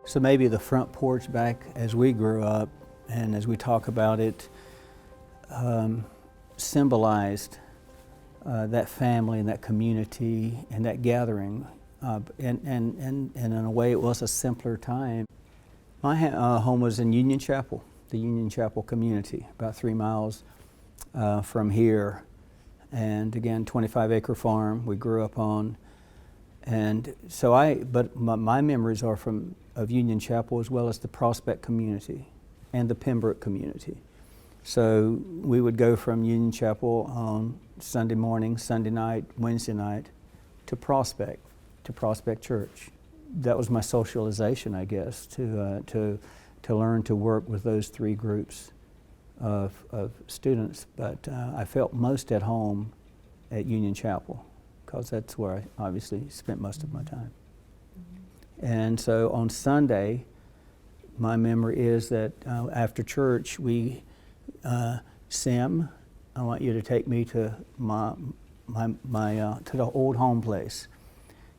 So maybe the front porch back as we grew up and as we talk about it symbolized that family and that community and that gathering. And in a way it was a simpler time. My home was in Union Chapel, the Union Chapel community, about 3 miles from here. And again, 25-acre farm we grew up on. And so my memories are of Union Chapel as well as the Prospect community and the Pembroke community. So we would go from Union Chapel on Sunday morning, Sunday night, Wednesday night to Prospect Church. That was my socialization, I guess, to learn to work with those three groups of students. But I felt most at home at Union Chapel, because that's where I obviously spent most of my time. And so on Sunday, my memory is that after church, Sim, I want you to take me to my to the old home place.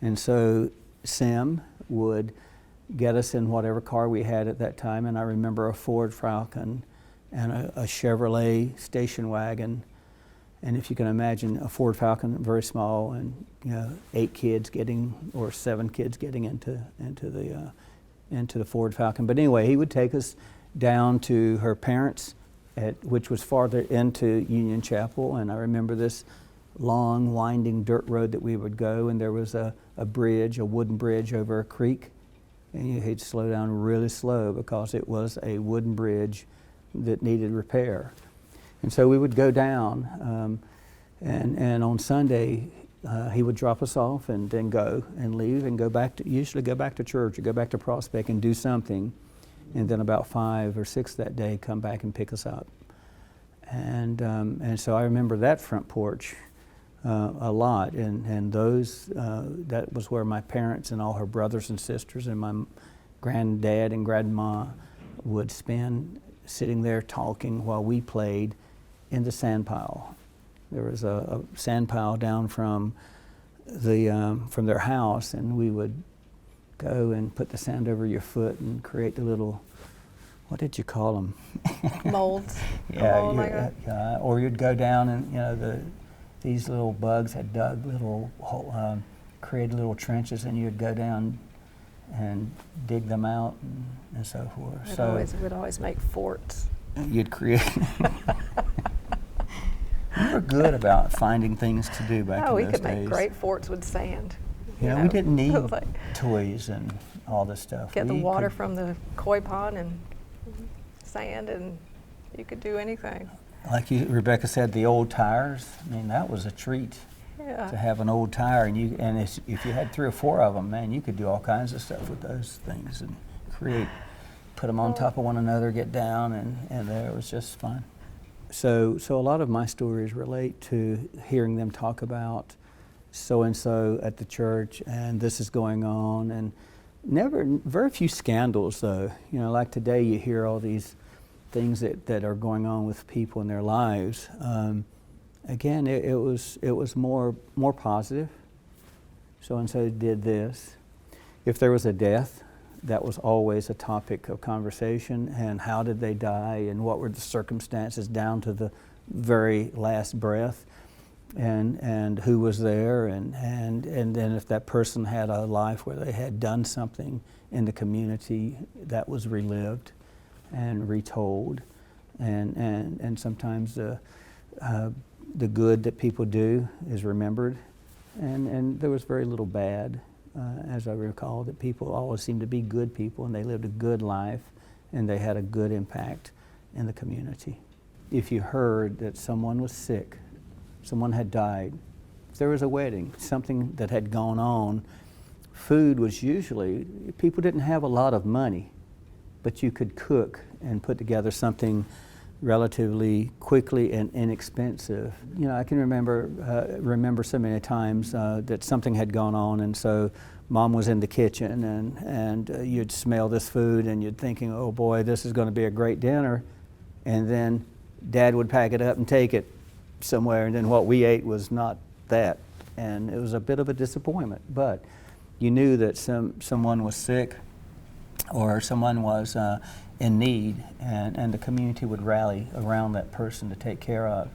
And so Sim would get us in whatever car we had at that time, and I remember a Ford Falcon and a Chevrolet station wagon. And if you can imagine a Ford Falcon, very small, and 7 kids getting into the Ford Falcon. But anyway, he would take us down to her parents', which was farther into Union Chapel. And I remember this long, winding dirt road that we would go, and there was a bridge, a wooden bridge over a creek, and he'd slow down really slow because it was a wooden bridge that needed repair. And so we would go down, and on Sunday he would drop us off and then go and leave and usually go back to church or go back to Prospect and do something, and then about 5 or 6 that day come back and pick us up. And so I remember that front porch a lot, and those that was where my parents and all her brothers and sisters and my granddad and grandma would spend sitting there talking while we played in the sand pile. There was a sand pile down from their house, and we would go and put the sand over your foot and create the little, what did you call them? Molds. Yeah, or you'd go down and these little bugs had dug created little trenches, and you'd go down and dig them out and so forth. We'd always make forts. You'd create. We were good about finding things to do back in those days. We could make great forts with sand. We didn't need toys and all this stuff. Get the water from the koi pond and sand, and you could do anything. Like Rebecca said, the old tires. I mean, that was a treat to have an old tire, and if you had 3 or 4 of them, man, you could do all kinds of stuff with those things and put them on top of one another, get down, and there, it was just fun. So a lot of my stories relate to hearing them talk about so-and-so at the church, and this is going on, and very few scandals though. Like today you hear all these things that are going on with people in their lives. Again, it was more positive. So-and-so did this. If there was a death, that was always a topic of conversation, and how did they die, and what were the circumstances down to the very last breath, and who was there, and then if that person had a life where they had done something in the community, that was relived and retold, and sometimes the good that people do is remembered, and there was very little bad. As I recall, that people always seemed to be good people, and they lived a good life, and they had a good impact in the community. If you heard that someone was sick, someone had died, if there was a wedding, something that had gone on, food was usually, people didn't have a lot of money, but you could cook and put together something relatively quickly and inexpensive. I can remember so many times that something had gone on, and so Mom was in the kitchen, and you'd smell this food, and you'd thinking, oh boy, this is going to be a great dinner, and then Dad would pack it up and take it somewhere, and then what we ate was not that, and it was a bit of a disappointment. But you knew that someone was sick, or someone was in need, and the community would rally around that person to take care of.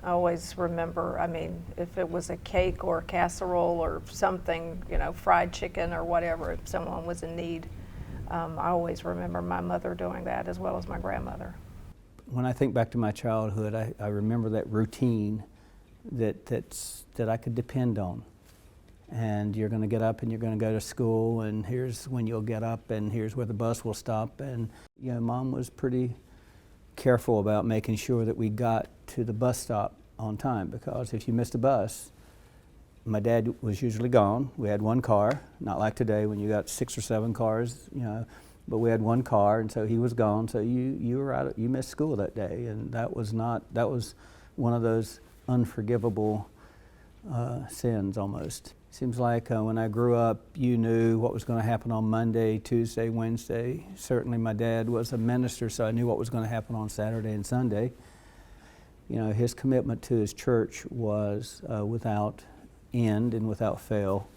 I always remember, I mean, if it was a cake or a casserole or something, you know, fried chicken or whatever, if someone was in need, I always remember my mother doing that as well as my grandmother. When I think back to my childhood, I remember that routine that I could depend on. And you're going to get up and you're going to go to school, and here's when you'll get up, and here's where the bus will stop. And you know, Mom was pretty careful about making sure that we got to the bus stop on time, because if you missed a bus, my dad was usually gone. We had one car, not like today when you got 6 or 7 cars, you know, but we had one car, and so he was gone. So you were out. You missed school that day, and that was one of those unforgivable sins almost. Seems like when I grew up, you knew what was going to happen on Monday, Tuesday, Wednesday. Certainly my dad was a minister, so I knew what was going to happen on Saturday and Sunday. You know, his commitment to his church was without end and without fail.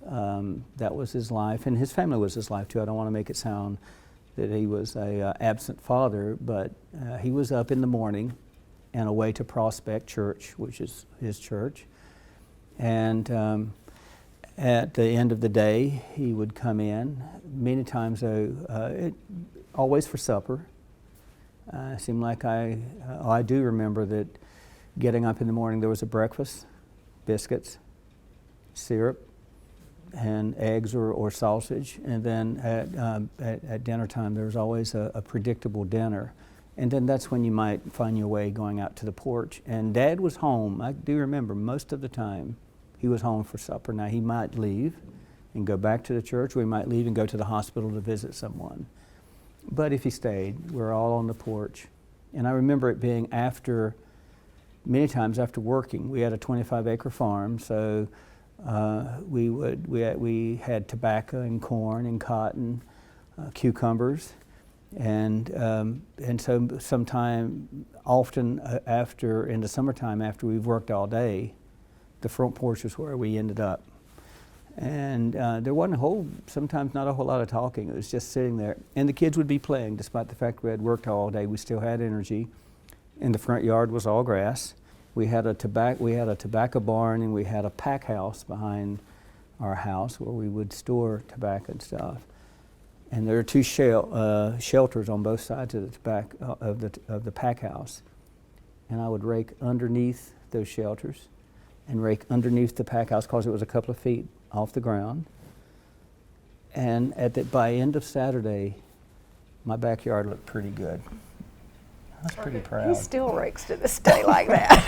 That was his life, and his family was his life too. I don't want to make it sound that he was a absent father, but he was up in the morning and away to Prospect Church, which is his church. And at the end of the day, he would come in. Many times, though, always for supper. Seemed like I do remember that getting up in the morning, there was a breakfast, biscuits, syrup, and eggs or sausage. And then at dinner time, there was always a predictable dinner. And then that's when you might find your way going out to the porch. And Dad was home. I do remember most of the time he was home for supper. Now, he might leave and go back to the church, or he might leave and go to the hospital to visit someone. But if he stayed, we're all on the porch. And I remember it being many times after working. We had a 25-acre farm, so we had tobacco and corn and cotton, cucumbers. And so often after, in the summertime, after we've worked all day, the front porch is where we ended up. And there wasn't sometimes not a whole lot of talking. It was just sitting there. And the kids would be playing, despite the fact we had worked all day. We still had energy. And the front yard was all grass. We had a tobacco barn, and we had a pack house behind our house where we would store tobacco and stuff. And there are 2 shelters on both sides of the pack house. And I would rake underneath those shelters and rake underneath the pack house, because it was a couple of feet off the ground. And by end of Saturday, my backyard looked pretty good. I was pretty proud. He still rakes to this day like that.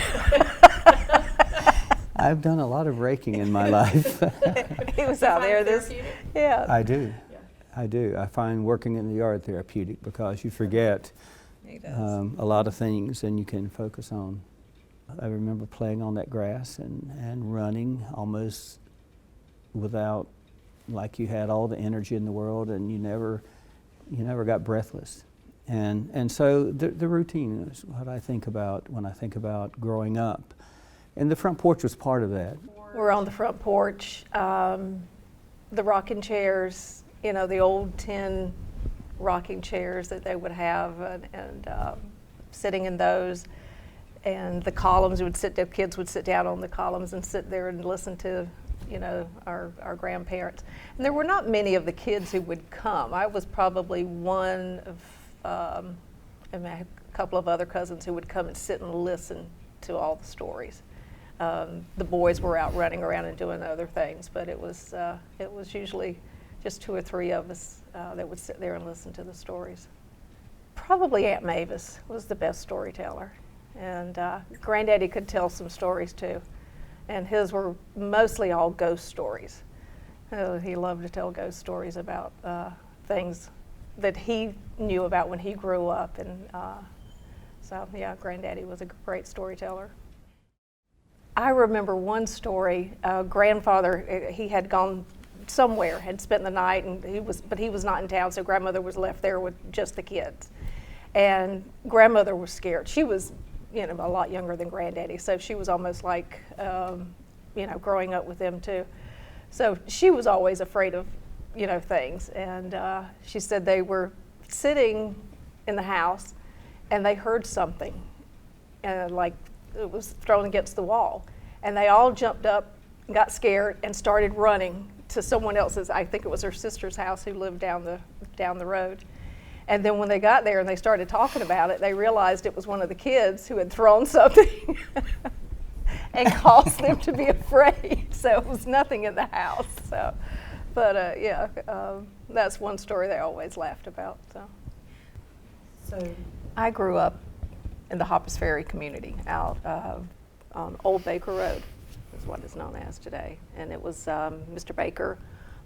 I've done a lot of raking in my life. He was out there yeah. I do. I find working in the yard therapeutic, because you forget a lot of things and you can focus on. I remember playing on that grass and running almost without, like you had all the energy in the world, and you never got breathless. And so the routine is what I think about when I think about growing up. And the front porch was part of that. We're on the front porch, the rocking chairs, you know, the old tin rocking chairs that they would have, and sitting in those. And the columns, the kids would sit down on the columns and sit there and listen to, you know, our grandparents. And there were not many of the kids who would come. I was probably one of, and I had a couple of other cousins who would come and sit and listen to all the stories. The boys were out running around and doing other things, but it was usually just 2 or 3 of us that would sit there and listen to the stories. Probably Aunt Mavis was the best storyteller. And Granddaddy could tell some stories too. And his were mostly all ghost stories. He loved to tell ghost stories about things that he knew about when he grew up. And so, yeah, Granddaddy was a great storyteller. I remember one story. Grandfather, he had gone somewhere, had spent the night, and but he was not in town, so grandmother was left there with just the kids. And grandmother was scared. She was, you know, a lot younger than Granddaddy, so she was almost like, you know, growing up with them too. So she was always afraid of things. And she said they were sitting in the house and they heard something, like it was thrown against the wall. And they all jumped up, got scared, and started running to someone else's, I think it was her sister's house, who lived down the road. And then when they got there and they started talking about it, they realized it was one of the kids who had thrown something and caused them to be afraid. So it was nothing in the house. So, but that's one story they always laughed about. So I grew up in the Hoppers Ferry community out on Old Baker Road, is what it's known as today. And it was Mr. Baker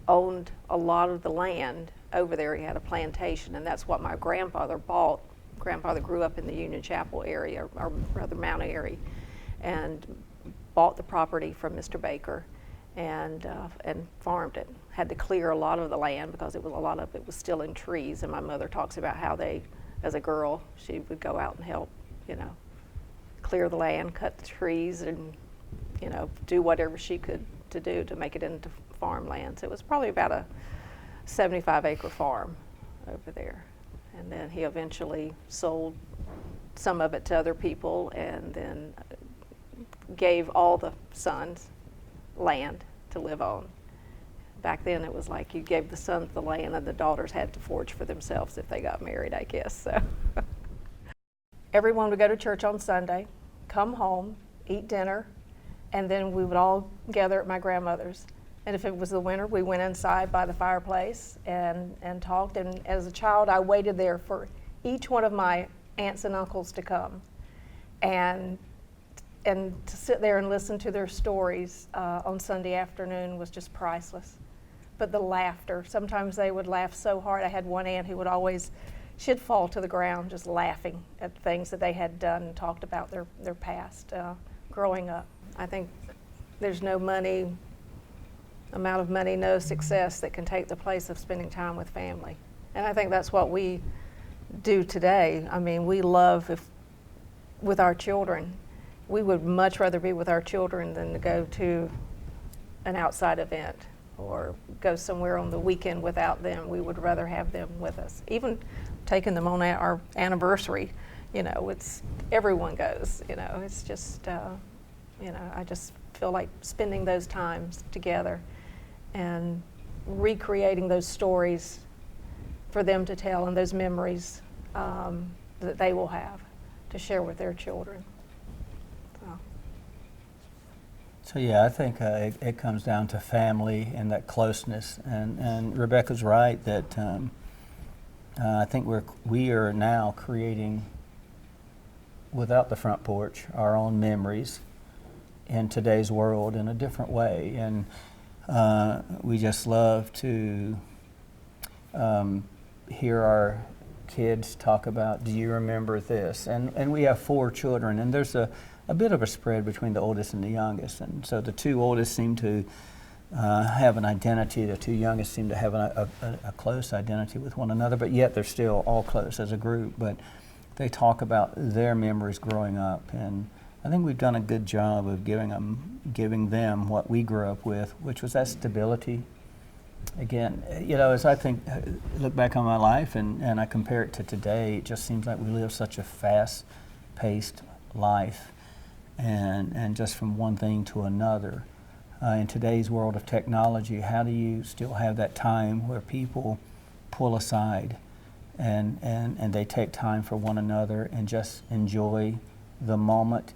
owned a lot of the land over there. He had a plantation, and that's what my grandfather bought. Grandfather grew up in the Union Chapel area, or rather Mount Airy, and bought the property from Mr. Baker and farmed it. Had to clear a lot of the land because a lot of it was still in trees. And my mother talks about how they, as a girl, she would go out and help, clear the land, cut the trees, and do whatever she could to do to make it into farmland. So it was probably about a 75-acre farm over there. And then he eventually sold some of it to other people, and then gave all the sons land to live on. Back then it was like you gave the sons the land and the daughters had to forage for themselves if they got married, I guess. So everyone would go to church on Sunday, come home, eat dinner, and then we would all gather at my grandmother's. And if it was the winter, we went inside by the fireplace and talked. And as a child, I waited there for each one of my aunts and uncles to come, and to sit there and listen to their stories on Sunday afternoon was just priceless. But the laughter, sometimes they would laugh so hard. I had one aunt who would always, she'd fall to the ground just laughing at things that they had done and talked about their past growing up. I think there's no amount of money, no success that can take the place of spending time with family. And I think that's what we do today. I mean, we love with our children. We would much rather be with our children than to go to an outside event or go somewhere on the weekend without them. We would rather have them with us. Even taking them on our anniversary, it's everyone goes. It's just, I just feel like spending those times together and recreating those stories for them to tell, and those memories that they will have to share with their children. So yeah, I think it comes down to family and that closeness. And Rebecca's right that I think we are now creating, without the front porch, our own memories in today's world in a different way. And we just love to hear our kids talk about, do you remember this? And we have 4 children, and there's a bit of a spread between the oldest and the youngest. And so the 2 oldest seem to have an identity. The 2 youngest seem to have a close identity with one another, but yet they're still all close as a group. But they talk about their memories growing up, and I think we've done a good job of giving them what we grew up with, which was that stability. Again, as I look back on my life and I compare it to today, it just seems like we live such a fast-paced life, and just from one thing to another. In today's world of technology, how do you still have that time where people pull aside and they take time for one another and just enjoy the moment,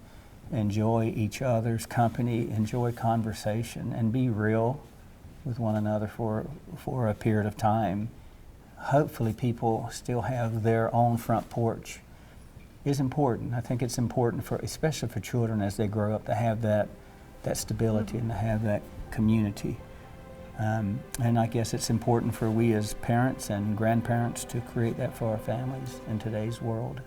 enjoy each other's company, enjoy conversation, and be real with one another for a period of time? Hopefully people still have their own front porch. Is important. I think it's important especially for children as they grow up, to have that stability and to have that community. And I guess it's important for we as parents and grandparents to create that for our families in today's world.